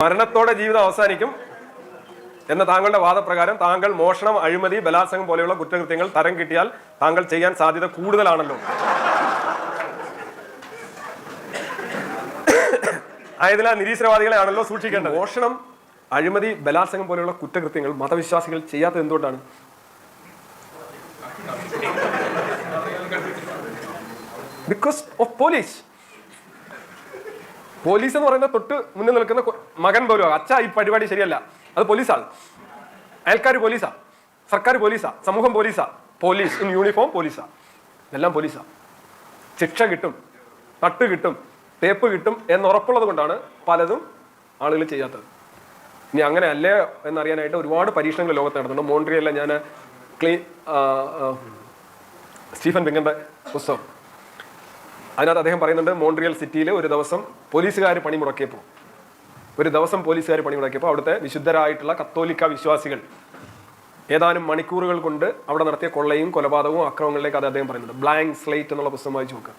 മരണത്തോടെ ജീവിതം അവസാനിക്കും എന്ന താങ്കളുടെ വാദപ്രകാരം താങ്കൾ മോഷണം, അഴിമതി, ബലാത്സംഗം പോലെയുള്ള കുറ്റകൃത്യങ്ങൾ തരം കിട്ടിയാൽ താങ്കൾ ചെയ്യാൻ സാധ്യത കൂടുതലാണല്ലോ. ആയതിനാൽ നിരീശ്വരവാദികളെ ആണല്ലോ സൂക്ഷിക്കേണ്ടത്. മോഷണം, അഴിമതി, ബലാത്സംഗം പോലെയുള്ള കുറ്റകൃത്യങ്ങൾ മതവിശ്വാസികൾ ചെയ്യാത്തത് എന്തുകൊണ്ടാണ്? Because of police. പോലീസ് എന്ന് പറയുന്ന തൊട്ട് മുന്നിൽ നിൽക്കുന്ന മകൻ പോലും, അച്ഛ ഈ പരിപാടി ശരിയല്ല, അത് പോലീസാണ്. അയൽക്കാർ പോലീസാ, സർക്കാർ പോലീസാ, സമൂഹം പോലീസാ, പോലീസ് ഇൻ യൂണിഫോം പോലീസാ, എല്ലാം പോലീസാ. ശിക്ഷ കിട്ടും, തട്ട് കിട്ടും, തേപ്പ് കിട്ടും എന്നുറപ്പുള്ളത് കൊണ്ടാണ് പലതും ആളുകൾ ചെയ്യാത്തത്. ഇനി അങ്ങനെ അല്ലേ എന്നറിയാനായിട്ട് ഒരുപാട് പരീക്ഷണങ്ങൾ ലോകത്ത് നടത്തുന്നുണ്ട്. മോൺട്രിയലിലെ ഞാൻ സ്റ്റീഫൻ പിങ്ങിന്റെ പുസ്തകം, അതിനകത്ത് അദ്ദേഹം പറയുന്നുണ്ട്, മോൺട്രിയൽ സിറ്റിയിൽ ഒരു ദിവസം പോലീസുകാർ പണിമുടക്കിയപ്പോൾ അവിടുത്തെ വിശുദ്ധരായിട്ടുള്ള കത്തോലിക്ക വിശ്വാസികൾ ഏതാനും മണിക്കൂറുകൾ കൊണ്ട് അവിടെ നടത്തിയ കൊള്ളയും കൊലപാതകവും അക്രമങ്ങളിലേക്ക് അത് അദ്ദേഹം പറയുന്നുണ്ട്. ബ്ലാങ്ക് സ്ലേറ്റ് എന്നുള്ള പുസ്തകം വായിച്ചു നോക്കുക.